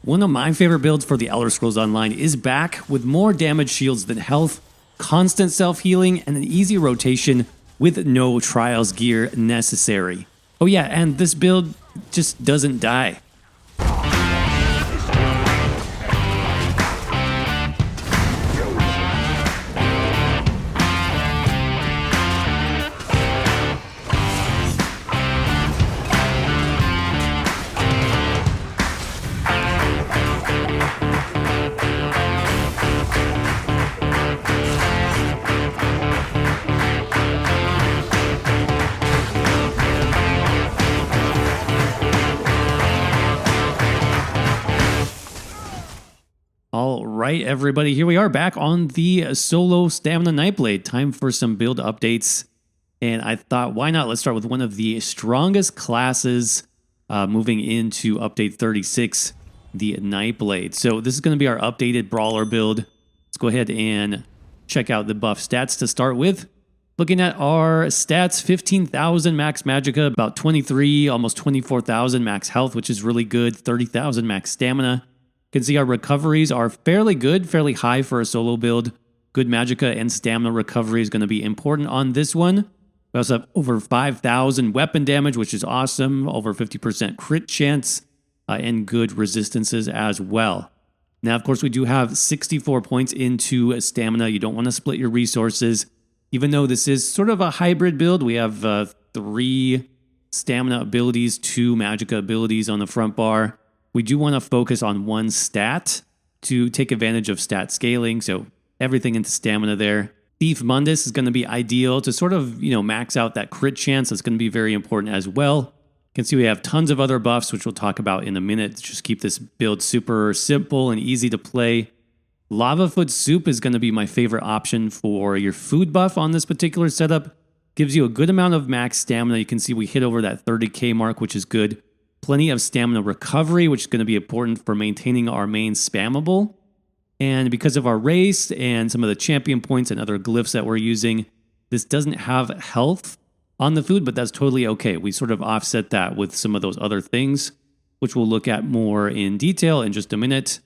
One of my favorite builds for the Elder Scrolls Online is back with more damage shields than health, constant self-healing, and an easy rotation with no trials gear necessary. Oh yeah, and this build just doesn't die. All right, everybody, here we are back on the solo Stamina Nightblade. Time for some build updates. And I thought, why not? Let's start with one of the strongest classes moving into update 36, the Nightblade. So this is going to be our updated Brawler build. Let's go ahead and check out the buff stats to start with. Looking at our stats, 15,000 max magicka, about 23, almost 24,000 max health, which is really good, 30,000 max stamina. You can see our recoveries are fairly good, fairly high for a solo build. Good magicka and stamina recovery is going to be important on this one. We also have over 5,000 weapon damage, which is awesome. Over 50% crit chance and good resistances as well. Now, of course, we do have 64 points into stamina. You don't want to split your resources. Even though this is sort of a hybrid build, we have 3 stamina abilities, 2 magicka abilities on the front bar. We do want to focus on one stat to take advantage of stat scaling, so everything into stamina there. Thief Mundus is going to be ideal to sort of, max out that crit chance. That's going to be very important as well. You can see we have tons of other buffs, which we'll talk about in a minute. Just keep this build super simple and easy to play. Lava Foot Soup is going to be my favorite option for your food buff on this particular setup. Gives you a good amount of max stamina. You can see we hit over that 30k mark, which is good. Plenty of stamina recovery, which is going to be important for maintaining our main spammable. And because of our race and some of the champion points and other glyphs that we're using, this doesn't have health on the food, but that's totally okay. We sort of offset that with some of those other things, which we'll look at more in detail in just a minute.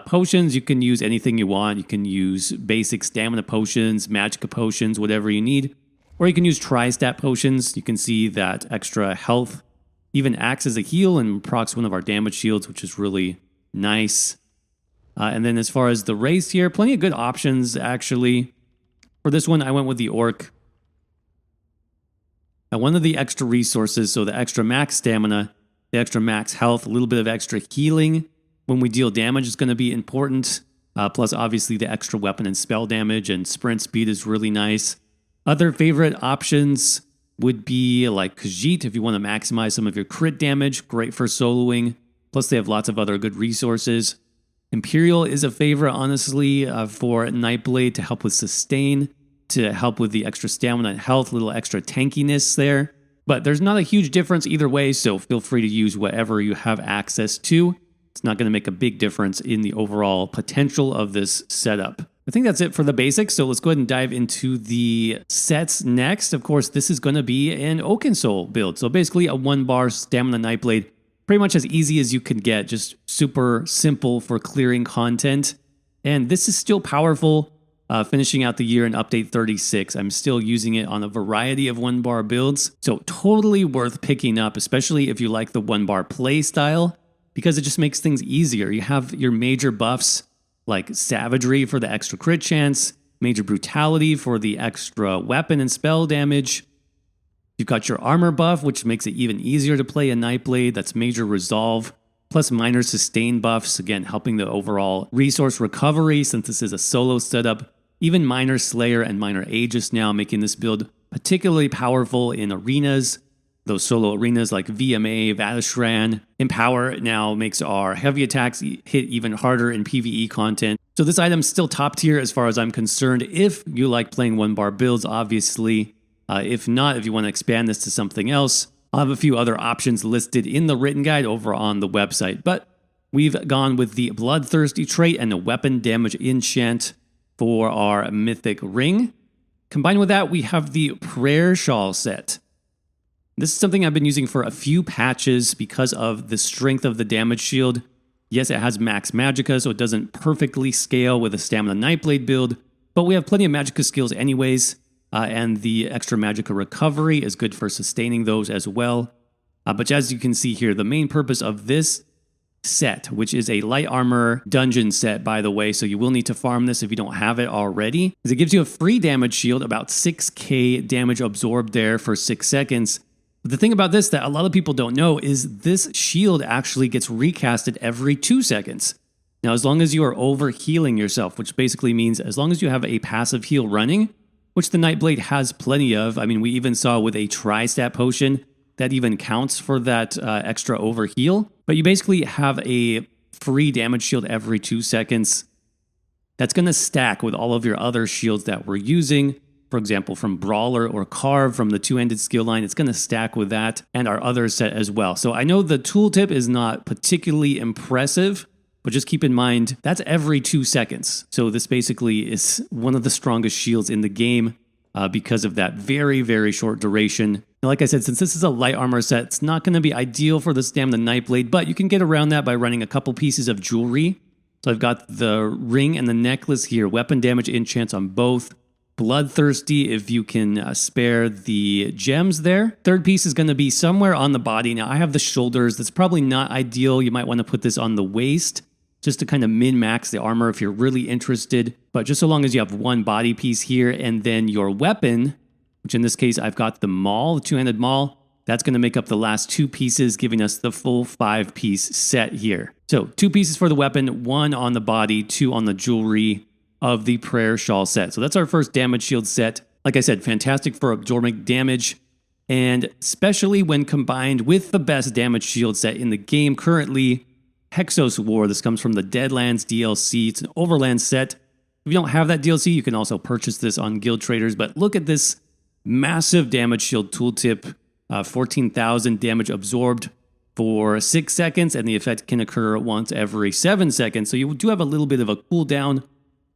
Potions, you can use anything you want. You can use basic stamina potions, magicka potions, whatever you need. Or you can use tri-stat potions. You can see that extra health even acts as a heal and procs one of our damage shields, which is really nice. And then as far as the race here, plenty of good options, actually. For this one, I went with the Orc. Now, one of the extra resources, so the extra max stamina, the extra max health, a little bit of extra healing when we deal damage is going to be important. Plus, obviously, the extra weapon and spell damage and sprint speed is really nice. Other favorite options would be like Khajiit if you want to maximize some of your crit damage. Great for soloing. Plus, they have lots of other good resources. Imperial is a favorite, honestly, for Nightblade to help with sustain, to help with the extra stamina and health, a little extra tankiness there. But there's not a huge difference either way, so feel free to use whatever you have access to. It's not going to make a big difference in the overall potential of this setup. I think that's it for the basics, so let's go ahead and dive into the sets next. Of course, this is going to be an Oakensoul build, so basically a 1-bar Stamina Nightblade, pretty much as easy as you can get, just super simple for clearing content. And this is still powerful, finishing out the year in update 36. I'm still using it on a variety of 1-bar builds, so totally worth picking up, especially if you like the 1-bar play style, because it just makes things easier. You have your major buffs, like Savagery for the extra crit chance, Major Brutality for the extra weapon and spell damage. You've got your armor buff, which makes it even easier to play a Nightblade. That's Major Resolve, plus minor sustain buffs, again, helping the overall resource recovery since this is a solo setup. Even Minor Slayer and Minor Aegis now, making this build particularly powerful in arenas. Those solo arenas like VMA, Vatashran. Empower now makes our heavy attacks hit even harder in PvE content. So this item's still top tier as far as I'm concerned if you like playing 1-bar builds, obviously. If not, if you want to expand this to something else, I'll have a few other options listed in the written guide over on the website. But we've gone with the Bloodthirsty trait and the weapon damage enchant for our mythic ring. Combined with that, we have the Prayer Shawl set. This is something I've been using for a few patches because of the strength of the damage shield. Yes, it has max magicka, so it doesn't perfectly scale with a stamina Nightblade build, but we have plenty of magicka skills anyways, and the extra magicka recovery is good for sustaining those as well. But as you can see here, the main purpose of this set, which is a light armor dungeon set, by the way, so you will need to farm this if you don't have it already, is it gives you a free damage shield, about 6k damage absorbed there for 6 seconds. But the thing about this that a lot of people don't know is this shield actually gets recasted every 2 seconds. Now, as long as you are over healing yourself, which basically means as long as you have a passive heal running, which the Nightblade has plenty of. I mean, we even saw with a tri-stat potion that even counts for that extra over heal. But you basically have a free damage shield every 2 seconds. That's going to stack with all of your other shields that we're using. For example, from Brawler or Carve from the two-handed skill line, it's going to stack with that and our other set as well. So I know the tooltip is not particularly impressive, but just keep in mind that's every 2 seconds. So this basically is one of the strongest shields in the game because of that very, very short duration. Now, like I said, since this is a light armor set, it's not going to be ideal for the Stamina Nightblade, but you can get around that by running a couple pieces of jewelry. So I've got the ring and the necklace here, weapon damage enchants on both. Bloodthirsty if you can spare the gems there. Third piece is going to be somewhere on the body. Now I have the shoulders. That's probably not ideal. You might want to put this on the waist just to kind of min-max the armor if you're really interested. But just so long as you have one body piece here and then your weapon, which in this case I've got the maul, the two-handed maul, that's going to make up the last 2 pieces, giving us the full 5-piece set here. So 2 pieces for the weapon, 1 on the body, 2 on the jewelry of the prayer shawl set. So that's our first damage shield set. Like I said, fantastic for absorbing damage, and especially when combined with the best damage shield set in the game currently, Hexos War. This comes from the Deadlands DLC. It's an Overland set. If you don't have that DLC, you can also purchase this on Guild Traders, but look at this massive damage shield tooltip, 14,000 damage absorbed for 6 seconds, and the effect can occur once every 7 seconds. So you do have a little bit of a cooldown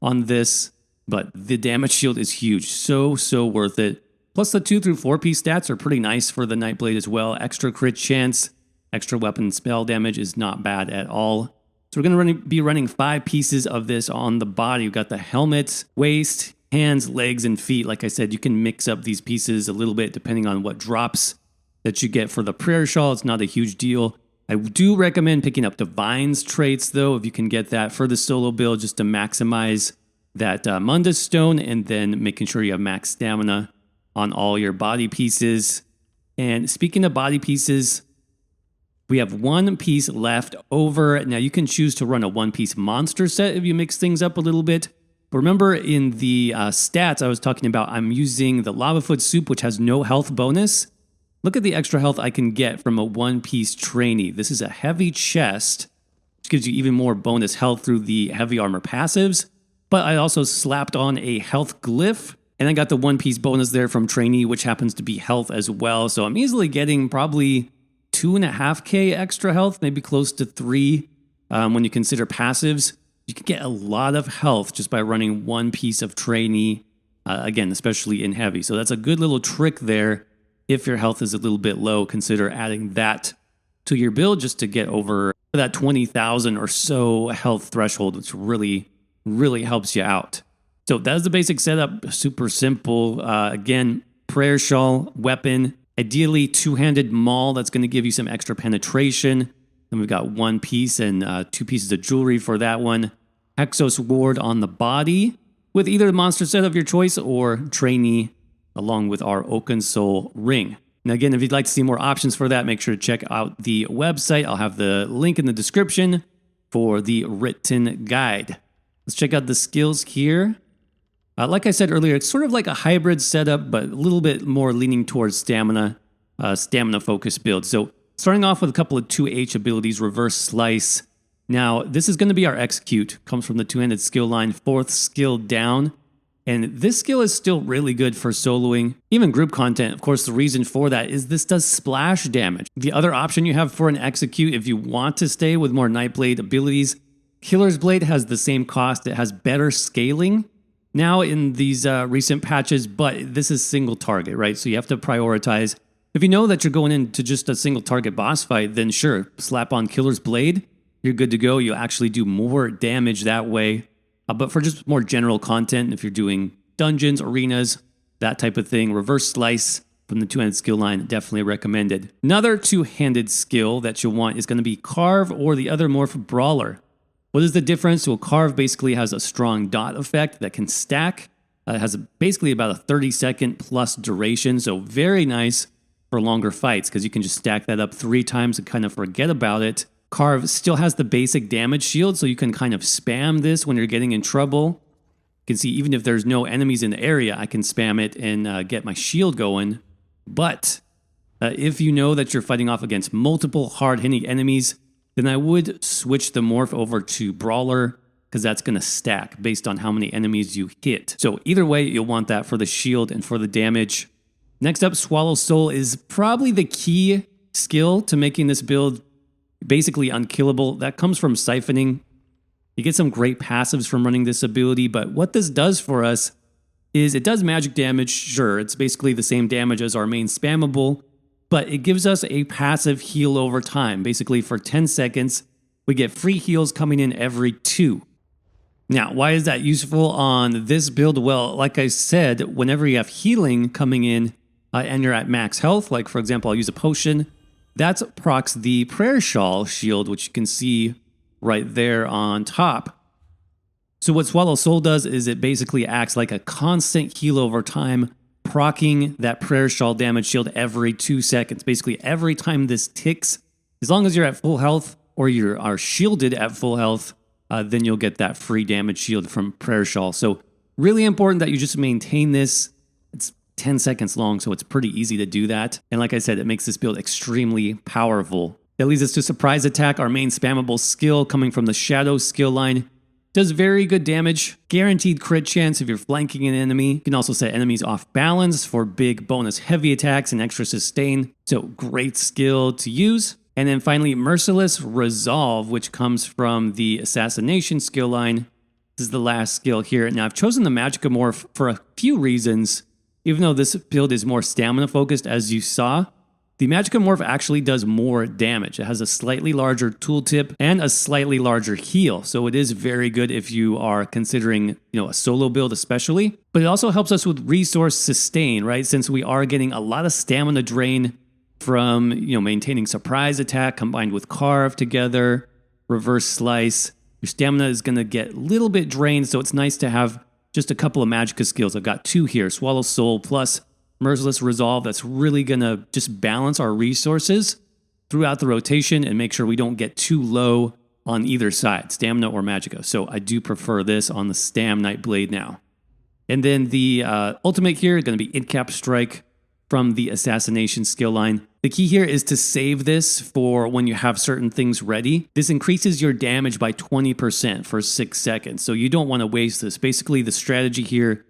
on this, but the damage shield is huge. So worth it. Plus the 2 through 4 piece stats are pretty nice for the Nightblade as well. Extra crit chance, extra weapon spell damage is not bad at all. So we're going to be running 5 pieces of this on the body. We've got the helmet, waist, hands, legs, and feet. Like I said, you can mix up these pieces a little bit depending on what drops that you get for the prayer shawl. It's not a huge deal. I do recommend picking up Divine's traits, though, if you can get that for the solo build, just to maximize that Mundus Stone, and then making sure you have max stamina on all your body pieces. And speaking of body pieces, we have 1 piece left over. Now, you can choose to run a 1-piece monster set if you mix things up a little bit. But remember, in the stats I was talking about, I'm using the Lavafoot Soup, which has no health bonus. Look at the extra health I can get from a 1-piece trainee. This is a heavy chest, which gives you even more bonus health through the heavy armor passives. But I also slapped on a health glyph, and I got the 1-piece bonus there from trainee, which happens to be health as well. So I'm easily getting probably 2.5k extra health, maybe close to 3 when you consider passives. You can get a lot of health just by running 1 piece of trainee, again, especially in heavy. So that's a good little trick there. If your health is a little bit low, consider adding that to your build just to get over that 20,000 or so health threshold, which really helps you out. So that's the basic setup, super simple. Again, prayer shawl, weapon, ideally 2-handed maul that's going to give you some extra penetration. Then we've got 1 piece and 2 pieces of jewelry for that one. Hexos Ward on the body with either the monster set of your choice or trainee, along with our Oakensoul Ring. Now again, if you'd like to see more options for that, make sure to check out the website. I'll have the link in the description for the written guide. Let's check out the skills here. Like I said earlier, it's sort of like a hybrid setup, but a little bit more leaning towards stamina focused build. So starting off with a couple of 2H abilities, Reverse Slice. Now this is going to be our Execute, comes from the 2-handed skill line, 4th skill down. And this skill is still really good for soloing, even group content. Of course, the reason for that is this does splash damage. The other option you have for an Execute, if you want to stay with more Nightblade abilities, Killer's Blade has the same cost. It has better scaling now in these recent patches, but this is single target, right? So you have to prioritize. If you know that you're going into just a single target boss fight, then sure, slap on Killer's Blade. you're good to go. You'll actually do more damage that way. But for just more general content, if you're doing dungeons, arenas, that type of thing, reverse slice from the two-handed skill line, definitely recommended. Another two-handed skill that you'll want is going to be Carve, or the other morph, Brawler. What is the difference? Well, Carve basically has a strong dot effect that can stack. It has basically about a 30-second plus duration, so very nice for longer fights because you can just stack that up 3 times and kind of forget about it. Carve still has the basic damage shield, so you can kind of spam this when you're getting in trouble. You can see even if there's no enemies in the area, I can spam it and get my shield going. But if you know that you're fighting off against multiple hard-hitting enemies, then I would switch the morph over to Brawler because that's going to stack based on how many enemies you hit. So either way, you'll want that for the shield and for the damage. Next up, Swallow Soul is probably the key skill to making this build basically unkillable. That comes from siphoning. You get some great passives from running this ability, but what this does for us is it does magic damage. Sure, it's basically the same damage as our main spammable, but it gives us a passive heal over time. Basically, for 10 seconds, we get free heals coming in every 2. Now, why is that useful on this build? Well, like I said, whenever you have healing coming in and you're at max health, like for example, I'll use a potion, that's procs the Prayer Shawl shield, which you can see right there on top. So what Swallow Soul does is it basically acts like a constant heal over time, proccing that Prayer Shawl damage shield every 2 seconds. Basically, every time this ticks, as long as you're at full health or you are shielded at full health, then you'll get that free damage shield from Prayer Shawl. So really important that you just maintain this. It's 10 seconds long, so it's pretty easy to do that. And like I said, it makes this build extremely powerful. That leads us to Surprise Attack, our main spammable skill coming from the Shadow skill line. Does very good damage, guaranteed crit chance if you're flanking an enemy. You can also set enemies off balance for big bonus heavy attacks and extra sustain. So great skill to use. And then finally, Merciless Resolve, which comes from the Assassination skill line. This is the last skill here. Now, I've chosen the Magicamorph for a few reasons. Even though this build is more stamina focused, as you saw, the Magicamorph actually does more damage. It has a slightly larger tooltip and a slightly larger heal. So it is very good if you are considering, a solo build especially. But it also helps us with resource sustain, right? Since we are getting a lot of stamina drain from, maintaining Surprise Attack combined with Carve together, Reverse Slice. Your stamina is going to get a little bit drained, so it's nice to have just a couple of Magicka skills. I've got 2 here, Swallow Soul plus Merciless Resolve. That's really going to just balance our resources throughout the rotation and make sure we don't get too low on either side, stamina or Magicka. So I do prefer this on the Stam Nightblade now. And then the ultimate here is going to be Incap Strike from the Assassination skill line. The key here is to save this for when you have certain things ready. This increases your damage by 20% for 6 seconds, so you don't want to waste this. Basically, the strategy here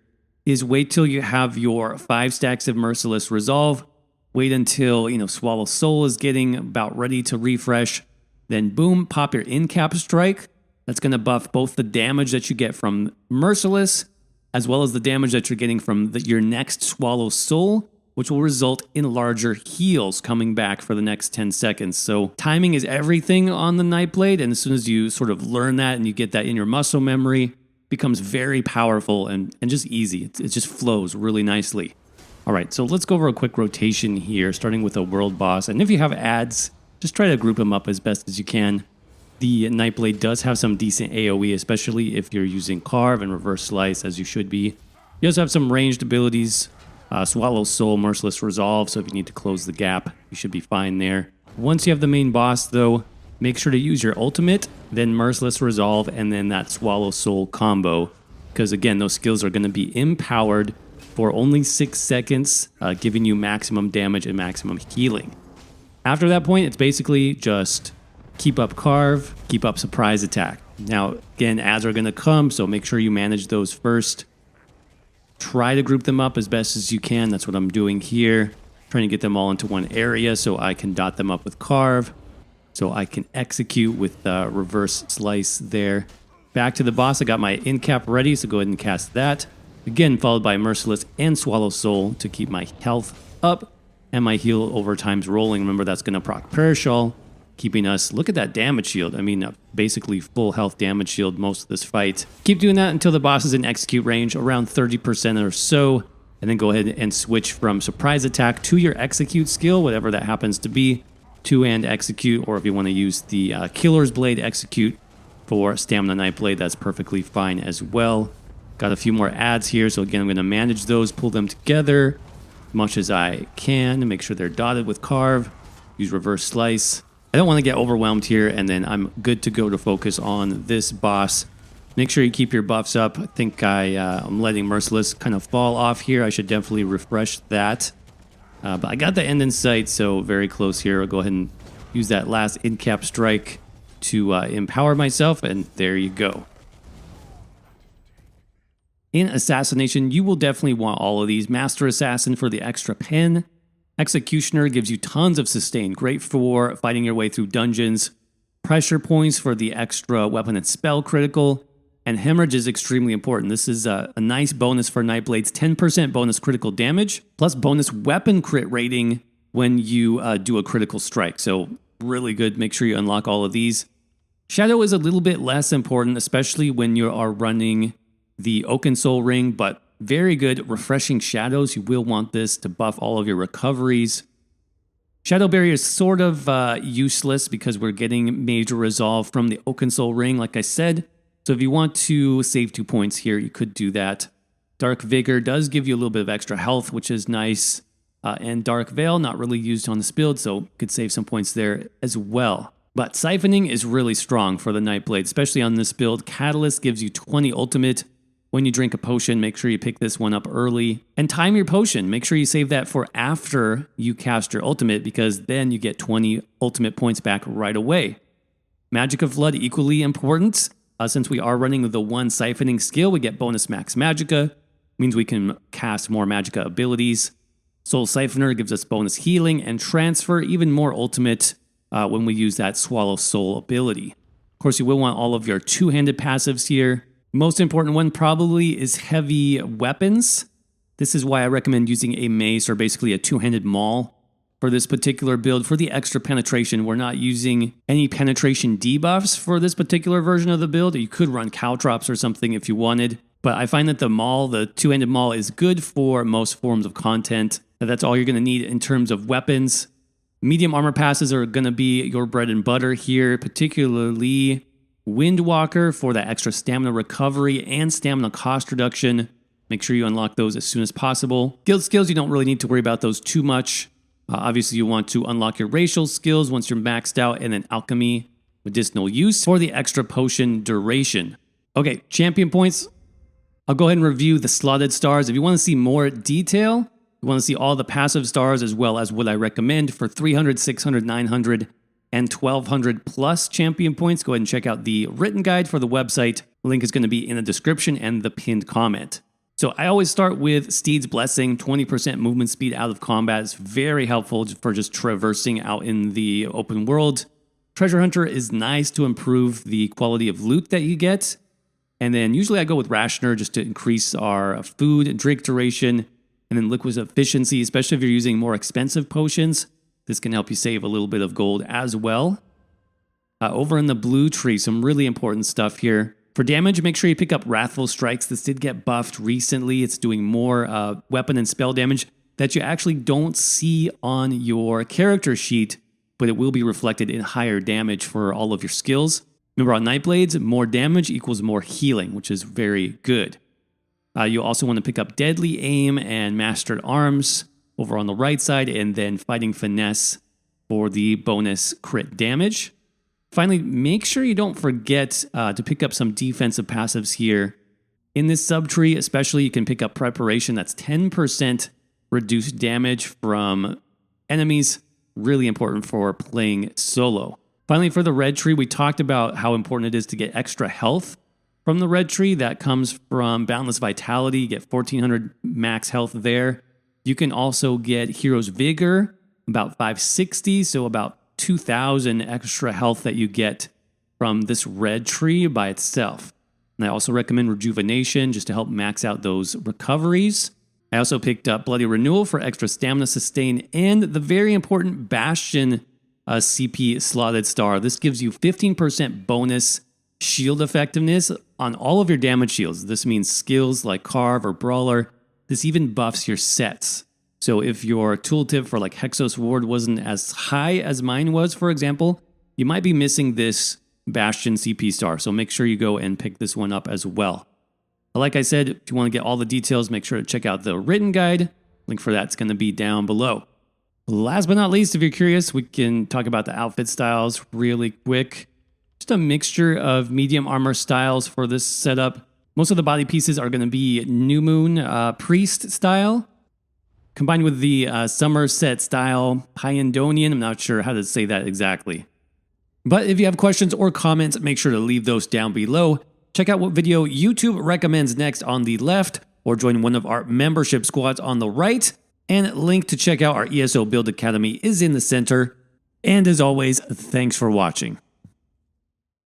is wait till you have your 5 stacks of Merciless Resolve, wait until, Swallow Soul is getting about ready to refresh, then boom, pop your Incap Strike. That's going to buff both the damage that you get from Merciless, as well as the damage that you're getting from your next Swallow Soul, which will result in larger heals coming back for the next 10 seconds. So timing is everything on the Nightblade, and as soon as you sort of learn that and you get that in your muscle memory, it becomes very powerful and just easy. It just flows really nicely. All right, so let's go over a quick rotation here, starting with a world boss. And if you have ads, just try to group them up as best as you can. The Nightblade does have some decent AoE, especially if you're using Carve and Reverse Slice, as you should be. You also have some ranged abilities. Swallow Soul, Merciless Resolve, so if you need to close the gap, you should be fine there. Once you have the main boss, though, make sure to use your ultimate, then Merciless Resolve, and then that Swallow Soul combo, because again, those skills are going to be empowered for only 6 seconds, giving you maximum damage and maximum healing. After that point, it's basically just keep up Carve, keep up Surprise Attack. Now, again, ads are going to come, so make sure you manage those first. Try to group them up as best as you can. That's what I'm doing here. Trying to get them all into one area so I can dot them up with Carve. So I can execute with Reverse Slice there. Back to the boss. I got my Incap ready, so go ahead and cast that. Again, followed by Merciless and Swallow Soul to keep my health up and my heal over times rolling. Remember, that's going to proc Prayer Shawl. keeping us, look at that damage shield. I mean, basically full health damage shield most of this fight. Keep doing that until the boss is in execute range, around 30% or so, and then go ahead and switch from surprise attack to your execute skill, whatever that happens to be, to and execute, or if you want to use the Killer's Blade execute for Stamina Nightblade, that's perfectly fine as well. Got a few more ads here, so again, I'm going to manage those, pull them together as much as I can, make sure they're dotted with carve, use reverse slice. I don't want to get overwhelmed here, and then I'm good to go to focus on this boss. Make sure you keep your buffs up. I think I'm letting Merciless kind of fall off here. I should definitely refresh that. But I got the end in sight, so very close here. I'll go ahead and use that last in-cap strike to empower myself, and there you go. In Assassination, you will definitely want all of these. Master Assassin for the extra pen. Executioner gives you tons of sustain, great for fighting your way through dungeons. Pressure points for the extra weapon and spell critical. And Hemorrhage is extremely important. This is a nice bonus for Nightblade's 10% bonus critical damage, plus bonus weapon crit rating when you do a critical strike. So really good. Make sure you unlock all of these. Shadow is a little bit less important, especially when you are running the Oakensoul Ring, but very good refreshing shadows. You will want this to buff all of your recoveries. Shadow Barrier is sort of useless because we're getting major resolve from the Oakensoul Ring, like I said. So if you want to save 2 points here, you could do that. Dark Vigor does give you a little bit of extra health, which is nice. And Dark Veil, not really used on this build, so could save some points there as well. But Siphoning is really strong for the Nightblade, especially on this build. Catalyst gives you 20 ultimate. When you drink a potion, make sure you pick this one up early. And time your potion. Make sure you save that for after you cast your ultimate, because then you get 20 ultimate points back right away. Magic of Flood, equally important. Since we are running the one Siphoning skill, we get bonus max Magicka. Means we can cast more Magicka abilities. Soul Siphoner gives us bonus healing and transfer, even more ultimate when we use that Swallow Soul ability. Of course, you will want all of your two-handed passives here. Most important one probably is heavy weapons. This is why I recommend using a mace, or basically a two-handed maul, for this particular build. For the extra penetration, we're not using any penetration debuffs for this particular version of the build. You could run caltrops or something if you wanted, but I find that the maul, the two-handed maul, is good for most forms of content. That's all you're going to need in terms of weapons. Medium armor passes are going to be your bread and butter here, particularly Windwalker for that extra stamina recovery and stamina cost reduction. Make sure you unlock those as soon as possible. Guild skills, you don't really need to worry about those too much. Obviously, you want to unlock your racial skills once you're maxed out, and then alchemy, medicinal use for the extra potion duration. Okay, champion points. I'll go ahead and review the slotted stars. If you want to see more detail, you want to see all the passive stars as well as what I recommend for 300, 600, 900, and 1200 plus champion points, go ahead and check out the written guide for the website. The link is going to be in the description and the pinned comment. So I always start with Steed's Blessing. 20% movement speed out of combat is very helpful for just traversing out in the open world. Treasure Hunter is nice to improve the quality of loot that you get. And then usually I go with Rationer just to increase our food and drink duration. And then Liquid Efficiency, especially if you're using more expensive potions. This can help you save a little bit of gold as well. Over in the blue tree, some really important stuff here. For damage, make sure you pick up Wrathful Strikes. This did get buffed recently. It's doing more weapon and spell damage that you actually don't see on your character sheet, but it will be reflected in higher damage for all of your skills. Remember, on Nightblades, more damage equals more healing, which is very good. You also want to pick up Deadly Aim and Mastered Arms over on the right side, and then Fighting Finesse for the bonus crit damage. Finally, make sure you don't forget to pick up some defensive passives here. In this subtree, especially, you can pick up Preparation. That's 10% reduced damage from enemies. Really important for playing solo. Finally, for the red tree, we talked about how important it is to get extra health from the red tree. That comes from Boundless Vitality. You get 1400 max health there. You can also get Hero's Vigor, about 560, so about 2,000 extra health that you get from this red tree by itself. And I also recommend Rejuvenation just to help max out those recoveries. I also picked up Bloody Renewal for extra stamina sustain, and the very important Bastion CP slotted star. This gives you 15% bonus shield effectiveness on all of your damage shields. This means skills like Carve or Brawler. This even buffs your sets. So if your tooltip for like Hexos Ward wasn't as high as mine was, for example, you might be missing this Bastion CP star. So make sure you go and pick this one up as well. But like I said, if you want to get all the details, make sure to check out the written guide. Link for that's going to be down below. Last but not least, if you're curious, we can talk about the outfit styles really quick. Just a mixture of medium armor styles for this setup. Most of the body pieces are going to be New Moon Priest style, combined with the Somerset style Pyendonian. I'm not sure how to say that exactly. But if you have questions or comments, make sure to leave those down below. Check out what video YouTube recommends next on the left, or join one of our membership squads on the right. And link to check out our ESO Build Academy is in the center. And as always, thanks for watching.